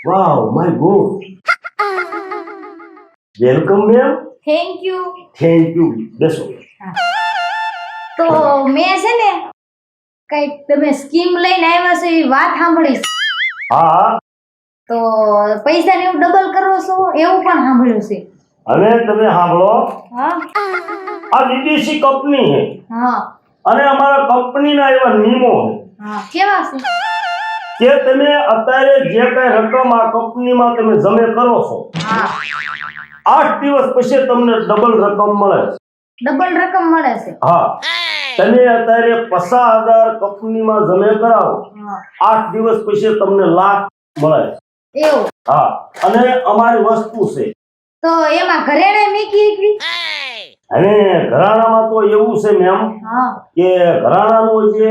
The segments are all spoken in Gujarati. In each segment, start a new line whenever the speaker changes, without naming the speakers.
Wow, my God. Welcome, ma'am.
Thank you.
Thank you. બેસો.
તો મેં છે ને કઈક તમે સ્કીમ લઈને આવ્યા છો એવી વાત સાંભળી છે.
હા,
તો પૈસા ને એવું ડબલ કરો છો એવું પણ સાંભળ્યું છે.
હવે તમે સાંભળો.
હા
આ વિદેશી કંપની છે
હા
અને અમારા કંપનીના એવા નિયમો
હા કેવા છે?
છે કે તમે અત્યારે જે કઈ રકમ આ કંપનીમાં તમે જમે કરો છો
હા
8 દિવસ પછી તમને ડબલ રકમ મળે.
ડબલ રકમ મળે છે.
હા, તમે અત્યારે 50,000 કંપનીમાં જમે કરાવો,
હા
8 દિવસ પછી તમને લાખ મળે.
એવું?
હા, અને અમારી વસ્તુ છે.
તો એમાં ઘરેણે મેકી એકવી?
અને ઘરાણામાં તો એવું છે મેમ
હા
કે ઘરાણાનું જે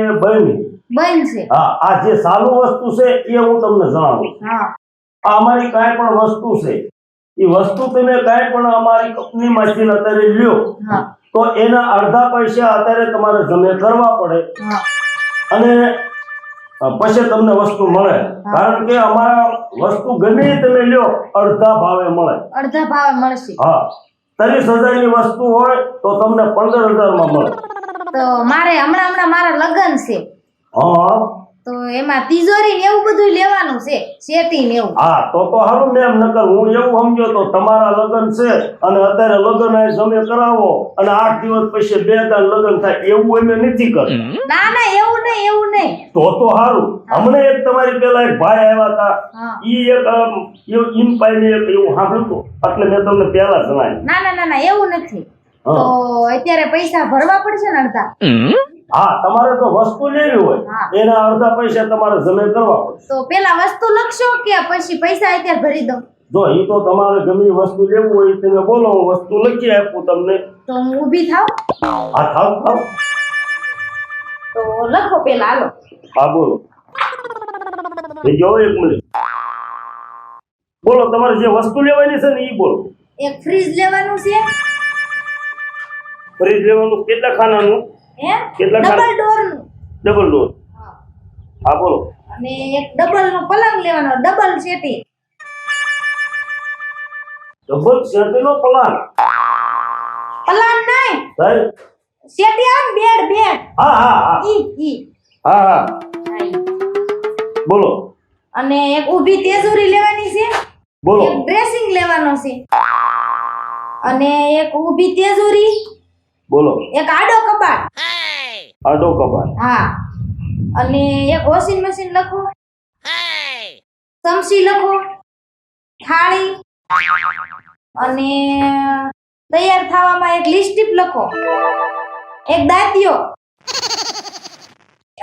બંધ છે.
હા, આ જે ચાલુ વસ્તુ છે એ હું તમને જણાવું.
હા
આ અમારી કાંઈ પણ વસ્તુ છે એ વસ્તુ તમે કાંઈ પણ અમારી કંપનીમાંથી અત્યારે લ્યો
હા
તો એના અડધા પૈસા અત્યારે તમારે જમે કરવા પડે
હા
અને પછી તમને વસ્તુ મળે. કારણ કે અમારા વસ્તુ ગમે એ તમે લ્યો અડધા ભાવે મળે.
અડધા ભાવે મળશે.
હા, 30,000 ની વસ્તુ હોય તો તમને 15,000 માં મળે.
તો મારે હમણાં મારા લગ્ન છે
હા
તો એમાં તિજોરી ને એવું બધું લેવાનું છે, શેટી ને એવું.
હા, તો સારું મેમ. નકર હું એવું સમજો તો તમારા લગ્ન છે અને અત્યારે લગ્ન આ જમે કરાવો અને 8 દિવસ પછી 2 દાન લગ્ન થાય એવું અમે નથી કરતા.
ના ના એવું નહીં.
તો સારું. હમણાં એક તમારી પેલા એક ભાઈ આવ્યા હતા
હા.
ઈ એક ઇનપાઈને એક એવું સાંભળ્યું એટલે મેં તમને પહેલા જણાવ્યું.
ના એવું નથી.
હા.
તો અત્યારે પૈસા ભરવા પડશે ને અડધા?
હા, તમારે તો વસ્તુ લેવી હોય
હા.
એના અડધા પૈસા તમારે જમે કરવા પડે.
તો પેલા વસ્તુ લખશો કે પછી પૈસા અત્યારે ભરી દો?
જો એ તો તમારે ગમે એ વસ્તુ લેવું હોય તમે બોલો, હું વસ્તુ લખી આપું તમને.
તો હું ઊભી થાવ?
હા, થાવ.
તો લખો પેલા હાલો.
હા, બોલો. એ જો એક મિનિટ બોલો. તમારે જે વસ્તુ લેવાની છે ને એ બોલો.
એક ફ્રીજ લેવાનું છે.
ફ્રીજ લેવાનું કેટલા ખાનાનું?
હે?
કેટલા
ડબલ
ખાના?
ડોર નું.
Double door.
હા.
હા, બોલો.
અને એક ડબલ નો પલંગ લેવાનો, ડબલ શેટી.
ડબલ શેટીનો પ્લાન.
પલાન નહીં,
સાહેબ.
શેટી આવે ને બેડ.
હા હા હા
ઈ
હા હા
હા, ઈ.
બોલો.
અને એક ઊભી તેજોરી લેવાની છે.
બોલો.
એક ડ્રેસિંગ લેવાનો છે. અને એક ઊભી તેજોરી,
બોલો.
એક આડો કબાટ.
આડો કબાટ.
હા. અને એક વોશિંગ મશીન લખો. ચમચી લખો, થાળી, અને તૈયાર થવામાં એક લિપસ્ટિક લખો, એક દાંતિયો,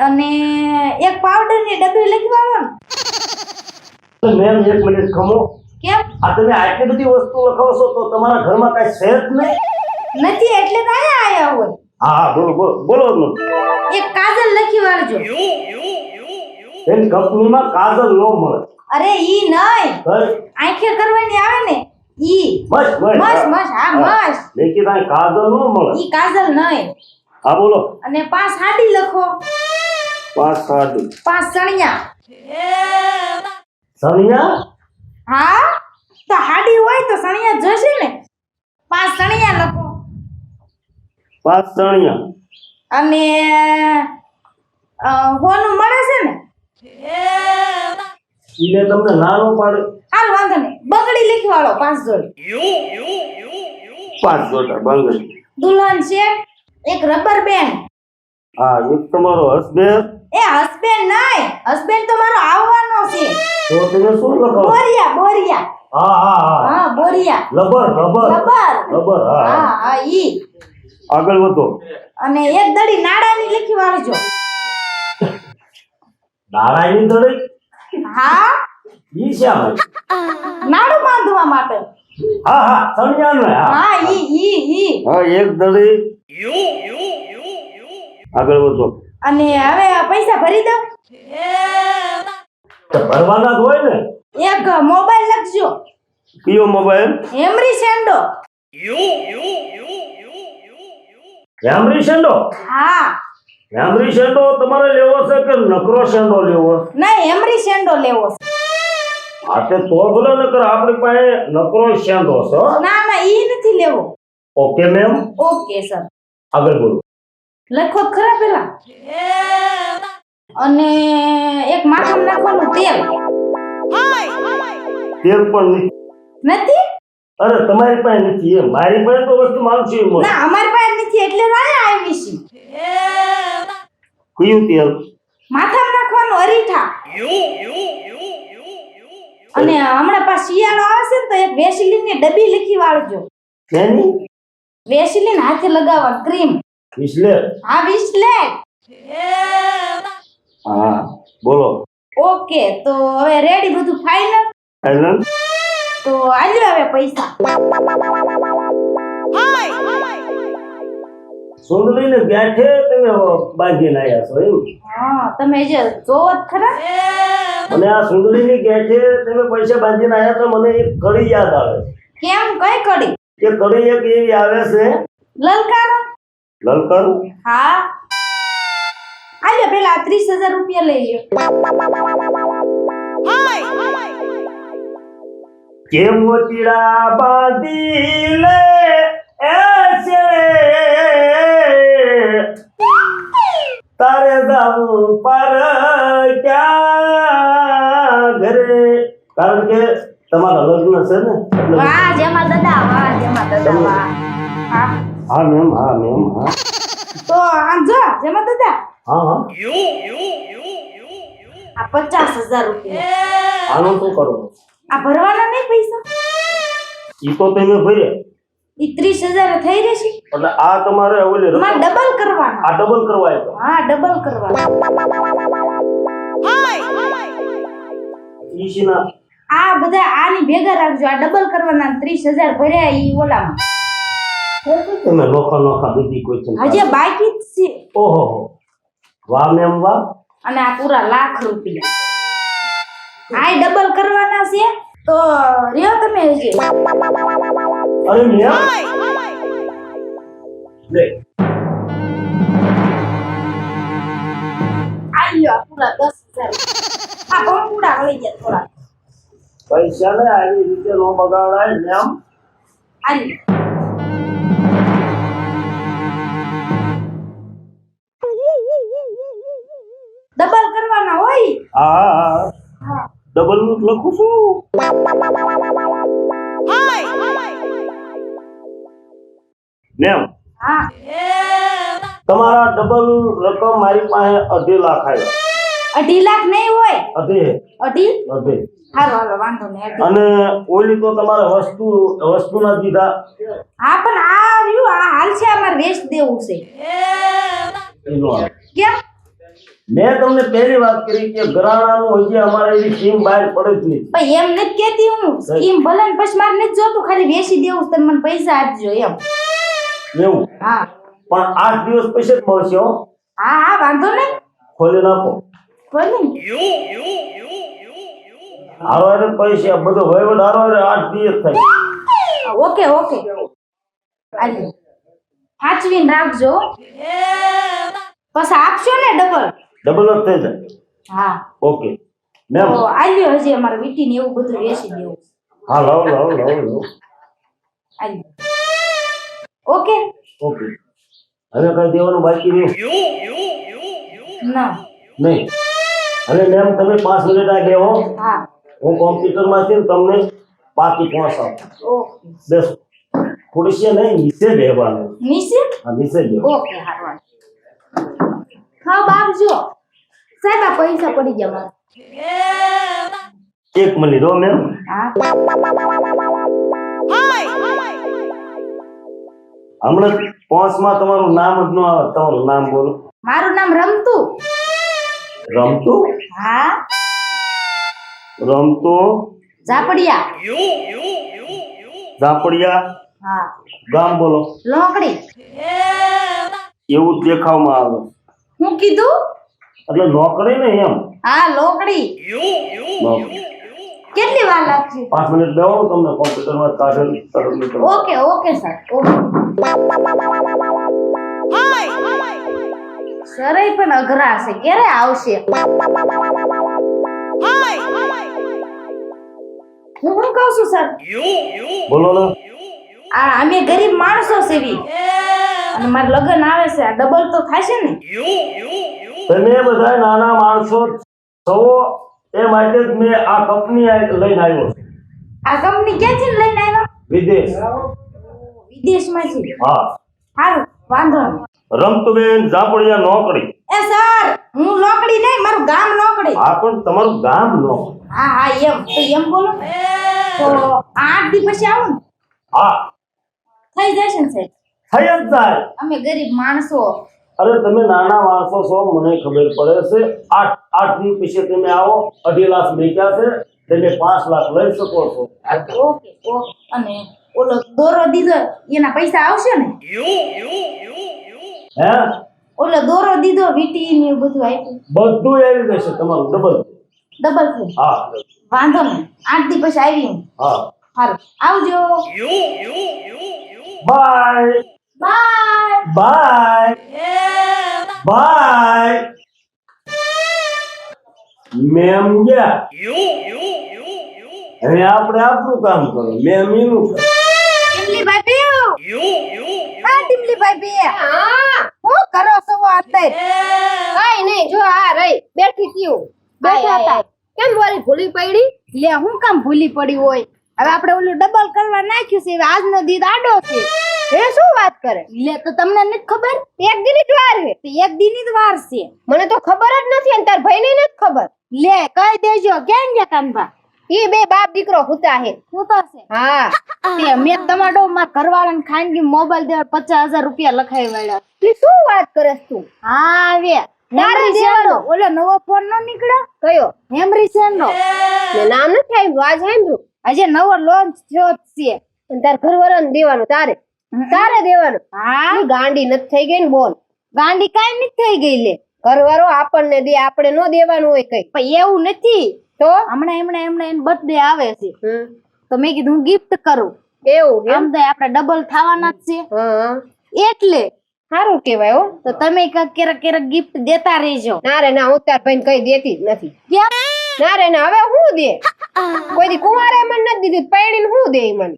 અને એક પાવડર ની ડબ્બી લખી આવો ને.
મેમ એક મિનિટ ખમો.
કેમ?
આ તમે આટલી બધી વસ્તુ લખાવો છો તો તમારા ઘરમાં કઈ છે જ નહીં?
નથી એટલે તો અહીંયા આયા હોય.
હા હા, બોલો બોલો બોલો.
એક કાજલ લખી વાળજો.
એમ કંપનીમાં કાજલ ન મળે.
અરે ઈ નહીં,
કઈ?
આંખે કરવાની આવે ને ઈ.
બસ
મસ્ત હા મસ્ત.
લેકિન આ કાજલ ન મળે.
ઈ કાજલ નહીં.
હા, બોલો.
અને 5 હાડી લખો,
5 સાડી.
5 સણિયા.
સણિયા?
હા, તો હાડી હોય તો સણિયા જોશે ને. 5 સણિયા લખો.
5 સણિયા.
અને હોનું મળે છે ને.
ઈને તમને નાનો પાડે.
હાલ વાંધો નહીં, બંગડી લખી વાળો 5 જોડી.
5 જોડા બંગડી.
દુલ્હન સેટ, એક રબર બેન્ડ.
હા, એક તમારો હસબેન્ડ.
એ હસબેન્ડ નહીં, હસબેન્ડ તો મારો આવવાનો છે.
તો તમે શું લખો?
બોરિયા.
હા હા હા
હા બોરિયા.
રબર. હા
હા હા ઈ.
આગળ વધો.
અને એક દડી નાડાની લખી વાળજો.
નાળાની દડી?
હા,
ઈ શા માટે?
નાડું બાંધવા માટે.
હા હા, સણિયાનો.
હા ઈ.
હા, એક દડી. આગળ વધો.
અને હવે પૈસા ભરી દો.
તો ભરવાના જ હોય ને.
એક મોબાઈલ લખજો.
કયો મોબાઈલ?
એમરી સેન્ડો.
હેમરી શેન્ડો?
હા.
હેમરી શેન્ડો તમારે લેવો છે કે નકરો શેન્ડો લેવો?
નહીં, એમરી સેન્ડો લેવો છે.
આતે તો બોલો નકર આપણી પાસે નકરો શેંદો છે હો.
ના ના ઈ નથી લેવો.
Okay ma'am,
okay sir.
આગળ બોલો.
લખો તો ખરા પેલા. અને એક માથામાં નાખવાનું તેલ
તેલ પણ નથી.
નથી.
અરે તમારી પાસે નથી એમ, મારી પાસે તો વસ્તુ માંગશે એમ.
ના અમારી પાસે નથી એટલે આયા આવી છી.
કયું તેલ?
માથામાં નાખવાનું અરીઠા. અને હમણાં પાછો શિયાળો આવશે ને તો એક વેસલીન ની ડબ્બી લખી વાળજો.
શેની?
વેસલીન હાથે લગાવવા ક્રીમ.
વિસલેટ?
હા વિસલેટ.
હા બોલો.
ઓકે તો હવે રેડી બધું ફાઇનલ.
ફાઇનલ?
તો આલ્યો હવે પૈસા.
સુંદરીને ગાંઠે તમે બાંધીને આવ્યા છો એમ?
હા તમે જે જોવો જ ખરા.
અને આ સુંદરીની ગાંઠે તમે પૈસા બાંધીને આવ્યા તો મને એક કડી યાદ આવે.
કેમ કઈ કડી?
એ કડી એક એવી આવે છે
લલકારો.
લલકારું?
હા આલ્યો પેલા 30,000 રૂપિયા લઈ લ્યો.
કેમ મોતીડા બાંધી લે એસે તારે જાવું પર ક્યાં ઘરે, કારણ કે તમારા લગ્ન છે ને એટલે.
વાહ જેમાં દાદા, વાહ જેમાં દાદા, વાહ. હા
હા મેમ, હા મેમ, હા
તો આમ જો જેમાં દાદા
હા હા.
આ 50,000 રૂપિયા
આનું શું કરો?
આ ભરવાના નહીં પૈસા.
ઈ તો તમે ભર્યા
ઈ 30,000 થઈ રહેશે.
એટલે આ તમારે ઓલી રકમ
માં ડબલ કરવાના.
આ ડબલ કરવા આવ્યો.
હા ડબલ કરવાના.
ઈ શીના?
આ બધા આની ભેગા રાખજો. આ ડબલ કરવાના 30,000 ભર્યા ઈ ઓલામાં.
તમે નોખા નોખા બીજી કોઈ ચિંતા
હજી બાકી જ છે.
ઓહો વાહ મેમ વાહ.
અને આ પૂરા લાખ રૂપિયા આ ડબલ કરવાના છે. તો રહ્યો તમે હજી.
અરે મેમ લે
આલ્યો આ પૂરા 10,000. આ પંપુડા લઈ ગયા થોડા.
પૈસા ને આવી રીતે નો બગાડાય મેમ.
આલ્યો. ડબલ કરવાના હોય.
હા હા
હા
ડબલ નું લખું છું. મેમ
હા
તમારા ડબલ રકમ મારી પાસે 2.5 લાખ આવ્યા.
2.5 લાખ નહીં હોય.
2.5
અઢી. હાલો હાલો વાંધો નહીં.
અને ઓલી તો તમારે વસ્તુ ના દીધા.
હા પણ આ રહ્યું આ હાલ છે અમારે વેચ દેવું છે.
એનો આ.
કેમ?
મેં તમને પહેલી વાત કરી કે ઘરાણાનું હજી અમારે એવી સ્કીમ બહાર પડે જ નહીં.
પણ એમ નથી કહેતી હું. સ્કીમ ભલે ને પછી મારે નથી જોતું, ખાલી વેચી દેવું છે. તમે મને પૈસા આપજો એમ.
એવું?
હા
પણ 8 દિવસ પછી જ મળશે હો.
હા હા વાંધો નહીં.
ખોલી નાખો.
ભલે ને.
હારો પૈસા બધો વહીવટ હારો 8 દિવસ થાય.
ઓકે ઓકે આલ્યો. સાચવીને રાખજો. પછી આપશો ને ડબલ.
ડબલ જ થઈ જાય.
હા
ઓકે મેમ.
તો આલ્યો હજી અમારે વીટીને એવું બધું વેચી દેવું.
હા લાવ
આલ્યો. ઓકે
ઓકે હવે કઈ દેવાનું બાકી રહ્યું
ના.
નહીં? હવે મેમ તમે 5 મિનિટ આ બેહો.
હા
હું કોમ્પ્યુટરમાંથી તમને બાકી પહોંચાડું.
ઓકે.
બેસો. ખુરશીએ નહીં, નીચે બેહવાનું.
નીચે.
હા નીચે બેહો.
ઓકે હારવા. હા બાપ જો સાહેબ આ પૈસા પડી ગયા મારે.
1 મિનિટ હો મેમ.
હા
હમણાં 5 માં તમારું નામ જ ન આવે. તમારું નામ બોલો.
મારું નામ રમતુ.
રમતું?
હા
રમતું
ઝાપડિયા.
ઝાપડિયા.
હા
ગામ બોલો.
લોકડી.
એવું જ દેખાવમાં આવે.
હું કીધું?
એટલે નોકરી ને એમ.
હા લોકડી. કેટલી વાર લાગશે?
5 મિનિટ બેહો, તમને કોમ્પ્યુટરમાં કાઢેલી તરત.
Okay okay sir okay. Sarai પણ અઘરા છે. ક્યારે આવશે? હું શું કહું છું સર,
બોલો ને.
આ અમે ગરીબ માણસો સેવી અને મારા લગ્ન આવે છે, આ ડબલ તો થશે ને?
તમે બધા નાના માણસો છો એ માટે જ મેં આ કંપની લઈને આવ્યો છું.
આ કંપની ક્યાંથી લઈને આવ્યા?
વિદેશ.
વિદેશમાંથી?
હા.
સારું, વાંધો નહીં.
રમતુબેન ઝાપડિયા નોકરી.
એ સર, હું લોકડી નહીં, મારું ગામ લોકડી.
આ પણ તમારું ગામ નોકરી.
હા હા, એમ તો એમ બોલો. તો 8 દી પછી આવું ને?
હા,
થઈ જશે ને સાહેબ?
થઈ જ જાય.
અમે ગરીબ માણસો.
અરે તમે નાના માણસો છો, મને ખબર પડે છે. 8 દી પછી તમે આવો. 2.5 લાખ મેક્યા છે, તમે 5 લાખ લઈ શકો છો.
Okay okay. અને ઓલો દોરો દીધો એના પૈસા આવશે ને?
હે?
ઓલો દોરો દીધો વીટી ને એવું બધું આપ્યું,
બધું આવી જશે તમારું ડબલ.
ડબલ થઈ?
હા
વાંધો નહીં, 8 દી પછી આવી હું.
હા.
સારું, આવજો.
Bye
bye
bye bye. Ma'am ગયા. હવે આપણે આપણું કામ કરો, મેમ એનું કરે.
ટીમલી ભાઈ હા ટીમલી ભાઈ હું કરો છો અંદર?
કઈ નહીં, જો આ રહી બેઠી થયું બેઠા હતા. કેમ વળી ભૂલી પડી?
લે હું કામ ભૂલી પડી હોય? હવે આપણે ઓલું ડબલ કરવા નાખ્યું છે, હવે આજનો દી આડો છે.
એ શું વાત કરે?
લે તો તમને નથી ખબર?
એક દીની જ વાર છે.
તો એક દી ની જ વાર છે.
મને તો ખબર જ નથી અને તાર ભાઈને નથી ખબર.
લે કહી દેજો. ક્યાં ગયા કાનભા?
ઈ બે બાપ દીકરો હુતા હે.
શું થશે?
હા,
તે મેં તમારો માર ઘરવાળાને ખાનગી મોબાઈલ દેવા 50,000 રૂપિયા લખાઈ વાળ્યા.
તું શું વાત કરેસ તું?
હા આવે
મારે
હેમરી
દેવાનો.
સેનનો ઓલો નવો ફોન નો નીકળ્યો,
કયો?
હેમરી સેનનો.
ને નામ નથી આવ્યું, આજ સાંભળ્યું.
આજે નવો લોન્ચ થયો જ છે.
અને તાર ઘરવાળાને દેવાનું, તારે દેવાનું.
હા
ઈ ગાંડી નથી થઈ ગઈ ને બોલ.
ગાંડી કાઈ નથી થઈ ગઈ. લે
ઘરવાળો આપણને દે, આપણે નો દેવાનું હોય કઈ.
પણ એવું નથી.
તો
હમણાં એન બર્થડે આવે છે,
હમ,
તો મેં કીધું હું ગિફ્ટ કરું.
એવું એમ?
આમ તો આપણે ડબલ થવાના જ છે,
હા,
એટલે
સારું કેવાય હો.
તો તમે ક્યારેક ગિફ્ટ દેતા રહેજો.
ના રે ના, હું તાર ભાઈને કઈ દેતી જ નથી.
કેમ?
ના રે ના, હવે હું દે? કોઈ દી કુંવારે મને નથી દીધું, પૈણીને હું દે મને?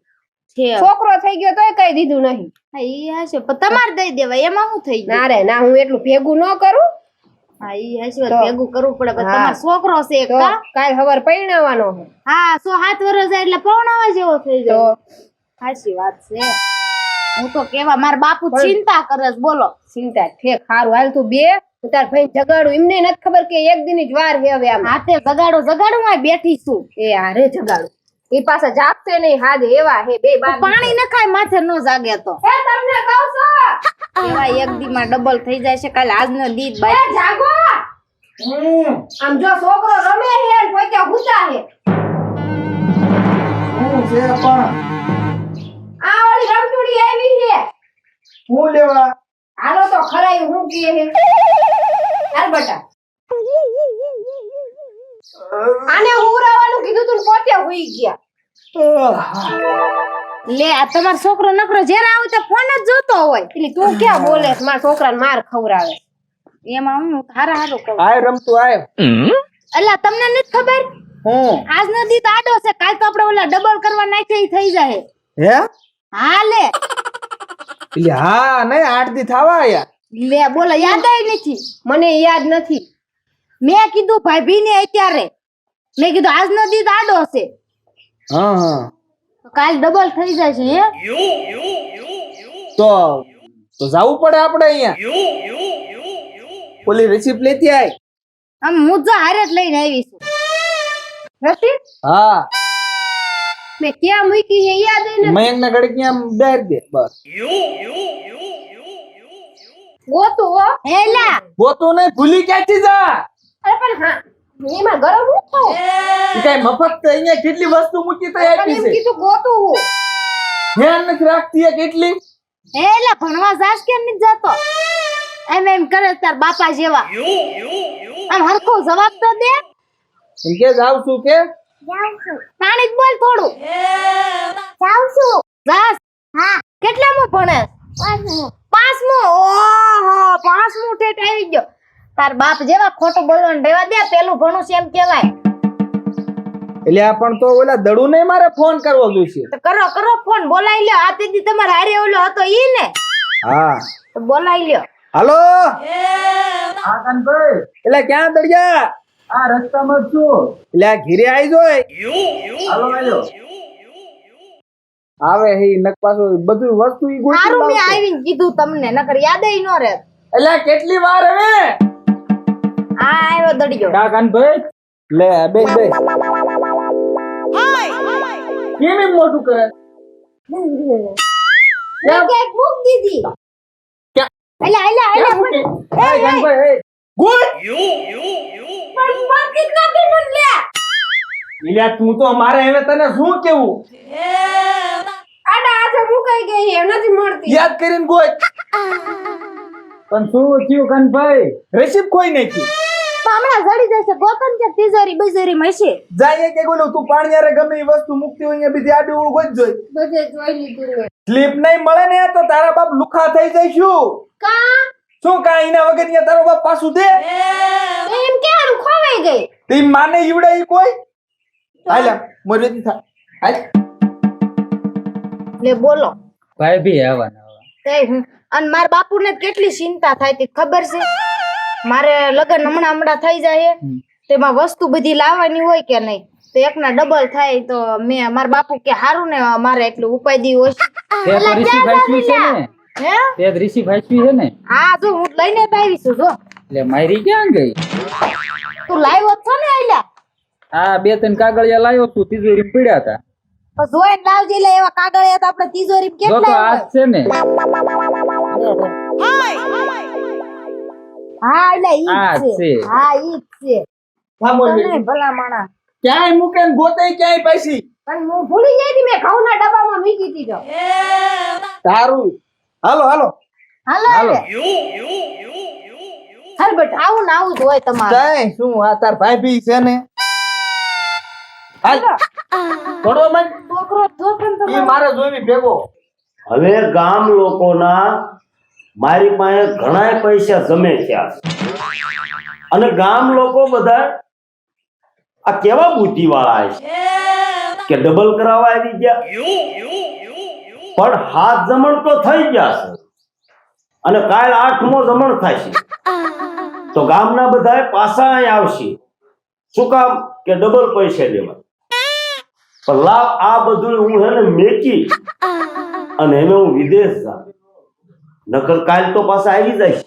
છોકરો થઈ ગયો તોય કઈ દીધું નહીં.
હા ઈ હશે, પણ તમારે દઈ દેવાય, એમાં શું થઈ ગયું?
ના રે ના, હું એટલું ભેગું ન કરું.
હા ઈ હશે,
તો.
ભેગું કરવું પડે. પણ
હા.
તમારો છોકરો છે એક
તો
કા?
કાલ સવાર પૈણાવાનો છે.
હા 107 વર્ષ જાય એટલે પૌણાવા જેવો થઈ
તો
જાય. સાચી વાત છે. હું તો કેવા મારા બાપુ ચિંતા કરે છે, બોલો.
ચિંતા ઠેક. સારું હાલ તું બે, હું તાર ભાઈ જગાડું. એમને નથી ખબર કે એક દિન જ વાર છે હવે. આમ
હાથે જગાડું હું બેઠી છું.
એ હારે જગાડું. એ પાછા જાગશે નહીં, હાજે એવા હે બે બાર.
પાણી ન ખાય માથે ન જાગે તો
એ તમને કહું છું,
એવા એક દી માં ડબલ થઈ જાય છે. કાલે આજનો દી જ
એ
બાકી.
જાગો. આમ જો છોકરો રમે હે ને પોતે હુતા હે.
હું છે પણ
આ ઓલી રમતુડી આવી હે.
હું લેવા
હાલો તો ખરાઈ હું કે હે. હાલ બટા, આને હુરાવાનું કીધું તું ને પોતે હુઈ ગયા.
લે આ તમારો છોકરો નકરો જ્યારે આવે તો ફોન જ જોતો હોય.
એટલે તું ક્યાં બોલે છે? મારા છોકરાને માર ખવરાવે.
એમાં હું હારું કહું.
આય રમતું આય
એટલે તમને નથી ખબર?
હું
આજનો દી તો આડો છે, કાલ તો આપણે ઓલા ડબલ કરવા નાખીએ ઈ થઈ જાય.
હે
હા લે
એટલે હા નહીં 8 દી થવા આયા
લે બોલો, યાદ આવી નથી?
મને યાદ નથી.
મેં કીધું ભાભી ને અત્યારે, મેં કીધું આજનો દી તો આડો છે,
હા હા
તો કાલ ડબલ થઈ જશે. હે
તો જાવું પડે આપણે અહીંયા ઓલી રિસિપ્ટ લેતી આય
આમ હું જો હારે જ લઈને આવી છું.
નથી
હા
મેં ક્યાં મૂકી હે યાદ નથી.
મયંક ના ઘડી ક્યાં બેર દે બસ
ગોતું હો.
હેલા
ગોતું નહીં ભૂલી ક્યાંથી જા
અરે પણ હા, એમાં ગરમ હું થાઉં?
ઈ કાંઈ મફત અહીંયા કેટલી વસ્તુ મૂકી તો
પણ
આપી
એમ
છે
કીધું ગોતું હું.
ધ્યાન નથી રાખતી એ કેટલી
હેલા ભણવા જાસ કેમ નથી જાતો? એમ કરે તાર બાપા જેવા. આમ હરખો જવાબ તો દે.
એમ કે જાવ છું કે
પાણી જ બોલ થોડું. જાઉં છું. જાસ? હા. કેટલામું ભણેસ? 5મું. ઓહો 5મું ઠેઠ આવી ગયો. તાર બાપ જેવા ખોટું બોલવાનું રહેવા દે, પેલું ભણું છે એમ કહેવાય.
એટલે આ પણ તો ઓલા દડું નહીં મારે ફોન કરવો જોઈશે.
તો કરો કરો ફોન, બોલાવી લ્યો. આ તેથી તમારે હારે ઓલો હતો ઈ ને,
હા
તો બોલાવી લ્યો.
હાલો હા કાનભાઈ, એટલે ક્યાં દડિયા? આ રસ્તામાં જ છું. એટલે આ ઘીરે આવી જોય. હાલો હાલો. આવે હે નક પાછો બધું વસ્તુ ઈ ગોતી
સારું મેં
લાવશે.
આવીને કીધું તમને, નકર યાદ ય ન રહે.
એટલે કેટલી વાર હવે?
આ આવ્યો દડિયો.
કા કાનભાઈ લે બે બે કેમ એમ મોટું કરે?
મેં કેક મૂક દીધી. અલા અલા અલા
એ કાનભાઈ એ ગુડ
પણ પાકીટ નાખી ન લે.
ઇલ્યા તું તો મારે હવે તને શું કેવું?
આડા આજે મુકાઈ ગઈ એમ નથી મળતી.
યાદ કરીને ગોય. પણ શું થયું કાનભાઈ? રેસીપ કોઈ નાખી.
તો હમણાં જડી જશે. ગોતન છે તિજોરી બજોરી મશે.
જાય કે બોલું તું પાણી યારે ગમે એ વસ્તુ મુકતી હોય અહીંયા બીજી આડી ઉળ ગોઈ જોઈ.
બધે જોઈ લીધું મેં.
સ્લીપ નહીં મળે ને તો તારા બાપ લુખા થઈ જઈશું.
કા
શું કા એના વગર અહીંયા તારો બાપ પાછું દે?
એમ કેવાનું ખોવાઈ ગઈ.
તે માને ઈવડે ઈ કોઈ? હાલ મોરેથી થા. હાલ
લે બોલો.
ભાઈ ભી આવવાના.
તે અને મારા બાપુને કેટલી ચિંતા થાય તે ખબર છે. મારે લગન હમણાં થઈ જાય તેમાં વસ્તુ બધી લાવવાની હોય કે નહીં, તો એકના ડબલ થાય. તો મેં મારા બાપુ કે હારું ને મારે એટલું ઉપાય હોય
તે તો ઋષિ ભાઈસવી છે ને?
હે
તે ઋષિ ભાઈસવી છે ને?
હા જો હું લઈને જ આવી છું. જો
એટલે મારી ક્યાં ગઈ?
તું લાવ્યો જ છો ને આઈલા.
આ બે ત્રણ કાગળિયા લાવ્યો છું, તિજોરી પડ્યા હતા.
તો જોઈને લાવજે. એટલે એવા કાગળિયા તો આપણે તિજોરી
જો તો
કેટલા
આ જ છે ને?
હા એટલે ઈ
આ
જ
જ
છે.
છે.
હા ઈ જ છે.
હા
તો
બોલ.
નહીં ભલા માણા.
ક્યાંય મૂકે ને ગોતે ક્યાંય પૈસી.
પણ હું ભૂલી ગઈ હતી, મેં ઘઉંના ડબ્બામાં મૂકી દીધો.
તારું હાલો હાલો.
હાલો
હાલો.
હાલ બેટ આવું ને આવું જ હોય તમારે.
કાંઈ શું આ તાર ભાઈ ભી છે ને? હાલ થોડો મન
છોકરો છોકરો તો
ઈ મારે જોવી ભેગો.
હવે ગામ લોકોના મારી પાસે ઘણા પૈસા જમે થયા છે. અને ગામ લોકો બધા આ કેવા બુદ્ધિ વાળા છે કે ડબલ કરાવવા આવી ગયા. પણ હાથ જમણ તો થઈ ગયા છે અને કાલ 8મો જમણ થાય છે. તો ગામના બધા પાછા અહીં આવશે. શું કામ? કે ડબલ પૈસા લેવા. પણ લાવ આ બધું હું હે ને મેકી અને એને હું વિદેશ જાઉં. નકર કાલ તો પાછા આવી જાય.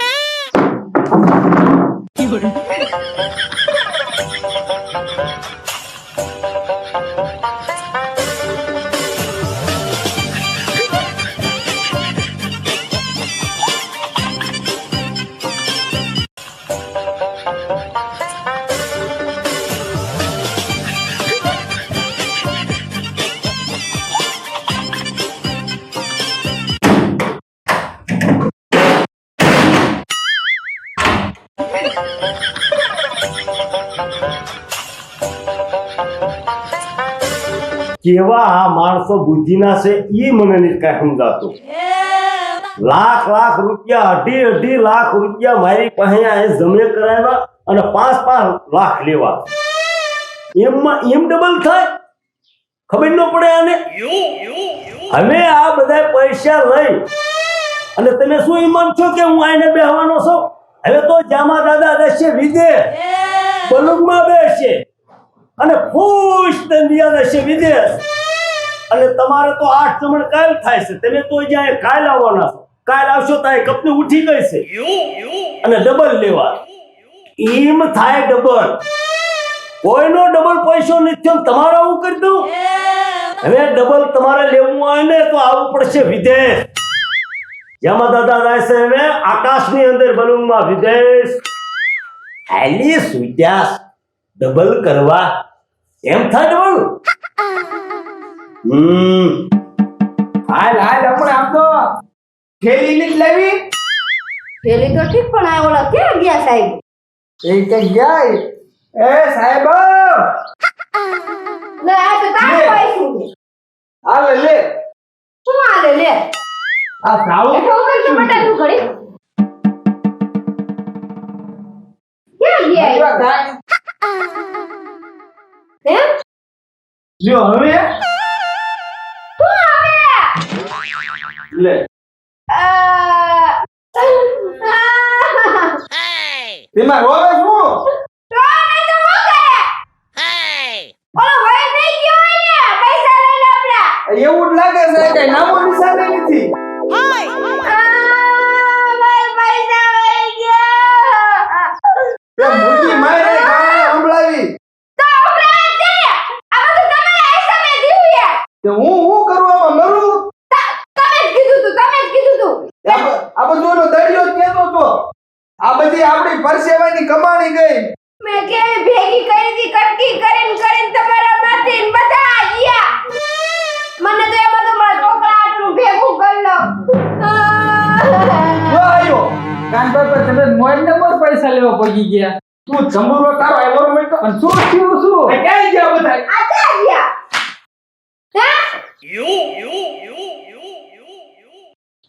કેવા આ માણસો બુદ્ધિના છે ઈ મને નથી કઈ સમજાતું. લાખ રૂપિયા, અઢી લાખ રૂપિયા મારી પાસે આ જમે કરાવ્યા અને 5 લાખ લેવા. એમ ડબલ થાય? ખબર ન પડે આને. હવે આ બધા પૈસા લઈ અને તમે શું ઈમાન છો કે હું આઈને બેહવાનો છું? હવે તો જામા દાદા રહેશે વિદેશ, બલુગમાં બેસશે અને ખુશ દંડિયા રહેશે વિદેશ. અને તમારે તો 8 જમણ કાલ થાય છે. તમે તો જ્યાં કાલ આવવાના છો. કાલ આવશો તો એ કંપની ઉઠી ગઈ છે અને ડબલ લેવા. એમ થાય ડબલ. કોઈનો ડબલ પૈસો નથી થયો. તમારે આવું કરી દઉં. હવે ડબલ તમારે લેવું હોય ને તો આવવું પડશે વિદેશ. જામા દાદા રહેશે હવે આકાશની અંદર બલૂનમાં વિદેશ. હાલી સુત્યાસ ડબલ કરવા એમ થાય ડબલ.
હાલ હાલ આપણે આમ તો થેલી લીટ લાવી.
પેલી તો ઠીક, પણ આ ઓલા ક્યાં ગયા સાહેબ?
એ કે જાય. એ સાહેબ
લે આ તો તાર પૈસું છે.
હાલ લે.
શું આલે લે?
આ સાવ
એઠો ઉપર કે બટા તું ઘડી. ક્યાં ગયા?
થાય.
હે?
લ્યો હવે લે તેમાં રોવે શું એવું જ લાગે છે કઈ નામો નિશાન નથી તે મુજી મારે ગાળા સંભળાવી તે હું કરું આમાં મરું આ બધું દરિયો જ કેતો તો આ બધી આપણી પરસેવાની કમાણી ગઈ
મેં કેવી ભેગી કરી હતી કટકી કરીને તમારા માટે બધા આયા મને તો એમાં તો મારા છોકરા આટલું ભેગું કરી લો
જો આયો
કાન પર તમે મોર ને મોર પૈસા લેવા પગી ગયા.
તું જંબુરો તારો આવ્યો મેં તો
અને શું થયું શું?
આ ક્યાં ગયા બધા
આ ક્યાં ગયા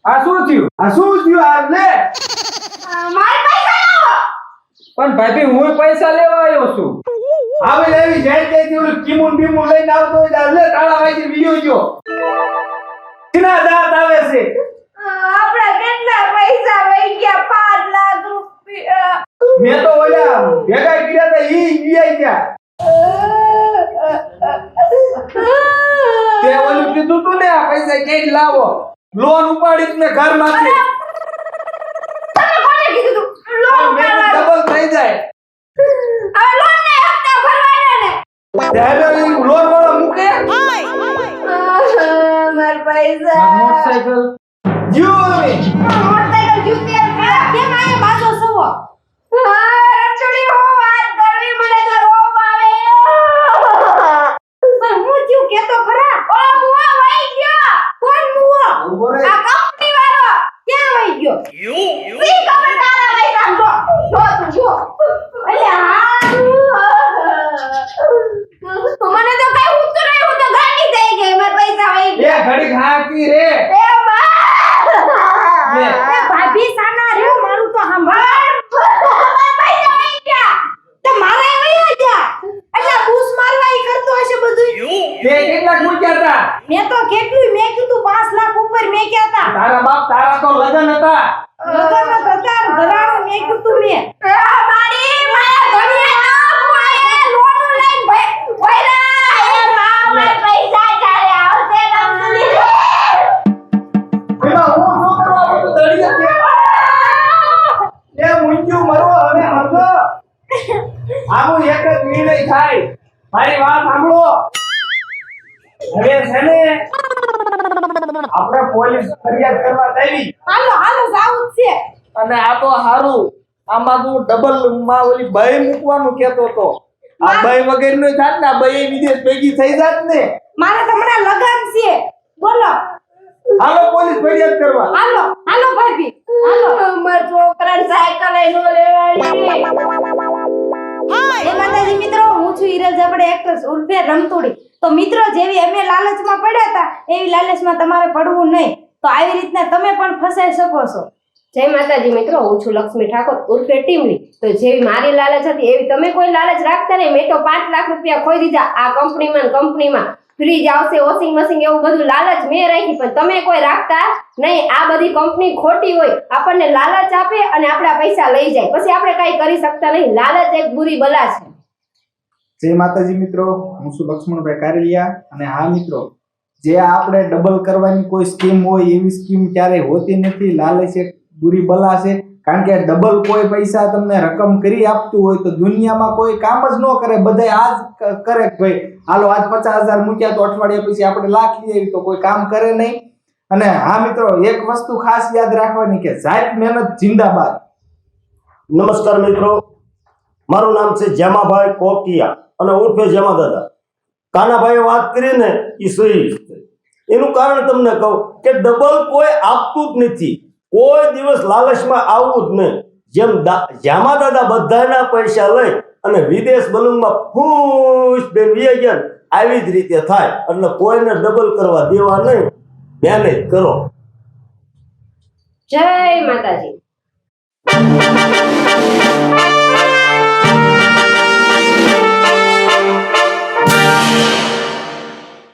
આ શું થયું?
આ શું થયું આ લે
મારા પૈસા લાવો
પણ ભાભી હું પૈસા લેવા આવ્યો છું.
આવે લેવી જાય જાય ઓલું કિમુન બીમુન લઈને આવતો હોય તો લે તાળા વાગી વિયો ગયો કિના દાંત આવે છે
આપણા કેટલા પૈસા વહી ગયા 5 લાખ રૂપિયા
મેં તો ઓલા ભેગા કર્યા તા ઈ વિયાઈ ગયા તે ઓલું કીધું તું ને આ પૈસા ક્યાંય લાવો લોન ઉપાડી તમે ઘરમાંથી
તમે કોને કીધું તું લોન
મેં
કરવાનો
ડબલ થઈ જાય
હવે લોન ને હપ્તા ભરવાના ને
ત્યારે લોન વાળા મૂકે
માર પૈસા
આ મોટરસાઇકલ
જીઓની
મોટરસાઇકલ જુતી કેમ આયા બાજો સવો રચડી હો વાત કરવી મને તો રોપ આવે પણ હું થયું કે તો ખરા ઓલો મુવા વઈ ગયો કોણ મુવો
ઉભો રે
આ કંપની વાળો ક્યાં વઈ ગયો સી ખબર તારા વઈ કાઢો જો તું જો અલે હા મને તો કઈ ઉતર નહીં હું તો ગાડી થઈ ગઈ માર પૈસા વઈ
એ ઘડી ખાકી રે
એ બા
લે.
એ ભાભી સાના રે મારું તો સંભાળ પૈસા વઈ ગયા તે મારે વઈ ગયા એટલે બૂસ મારવા ઈ કરતો હશે બધું
તે કેટલા મૂક્યા તા
મેં તો કેટલું મેં કીધું 5 લાખ ઉપર મેં ક્યાં તા
તારા બાપ તારા તો લગન હતા
લગન તો તાર ઘરાણો મેં કીધું મેં મારી મારા ઘડિયા આએ લોન લઈને ભૈરા એ મારા પૈસા ચાલે આવશે નમલી
એમાં હું શું કરવા બધું દડિયા કે એ મુંજ્યું મરો હવે હમજો આવું એક જ નિર્ણય થાય મારી વાત સાંભળો હવે છે ને આપણે પોલીસ ફરિયાદ કરવા આવી
હાલો જાવું જ છે
અને આ તો હારું આમાં તું ડબલ માં ઓલી બઈ મૂકવાનું કેતો તો આ બઈ વગર નો થાત ને આ બઈ વિદેશ ભેગી થઈ જાત ને
મારે તમને લગન છે બોલો
હાલો પોલીસ ફરિયાદ કરવા
હાલો ભાભી હાલો માર છોકરાને સાયકલ લઈને લેવાની એ માતાજી મિત્રો હું છું હિરલ જબડે એક્ટ્રેસ ઉર્ફે રમતુડી તો મિત્રો જેવી અમે લાલચમાં પડ્યા હતા એવી લાલચમાં તમારે પડવું નહીં તો આવી રીતના તમે પણ ફસાઈ શકો છો
જય માતાજી મિત્રો હું છું લક્ષ્મી ઠાકોર ઉર્ફે ટીમલી તો જેવી મારી લાલચ હતી એવી તમે કોઈ લાલચ રાખતા નહીં મેં તો 5 લાખ રૂપિયા ખોઈ દીધા આ કંપનીમાં ફ્રીજ આવશે વોશિંગ મશીન એવું બધું લાલચ મેં રાખી પણ તમે કોઈ રાખતા નહીં આ બધી કંપની ખોટી હોય આપણને લાલચ આપે અને આપણા પૈસા લઈ જાય પછી આપણે કઈ કરી શકતા નહીં લાલચ એક બુરી બલા છે
જય માતાજી મિત્રો હું છું લક્ષ્મણભાઈ કારેલિયા અને હા મિત્રો જે આપણે ડબલ કરવાની કોઈ સ્કીમ હોય એવી સ્કીમ ક્યારેય હોતી નથી લાલચ એક બુરી બલા છે કારણ કે ડબલ કોઈ પૈસા તમને રકમ કરી આપતું હોય તો દુનિયામાં કોઈ કામ જ ન કરે બધા આજ કરે કે ભાઈ હાલો આજ 50,000 મૂક્યા તો અઠવાડિયા પછી આપણે લાખ લઈ આવી તો કોઈ કામ કરે નહીં અને હા મિત્રો એક વસ્તુ ખાસ યાદ રાખવાની કે જાત મહેનત જિંદાબાદ
નમસ્કાર મિત્રો, મારું નામ છે જેમાભાઈ કોકિયા અને ઉર્ફે જેમા દાદા. કાનાભાઈએ વાત કરી ને એ સહી છે. એનું કારણ તમને કહું કે ડબલ કોઈ આપતું જ નથી, કોઈ દિવસ લાલચમાં આવવું જ નહીં. જેમ જેમા દાદા બધાના પૈસા લઈ અને વિદેશ બલૂનમાં ફૂસ બેન વી ગયા આવી જ રીતે થાય. એટલે કોઈને ડબલ કરવા દેવા નહીં, મહેનત કરો.
જય માતાજી.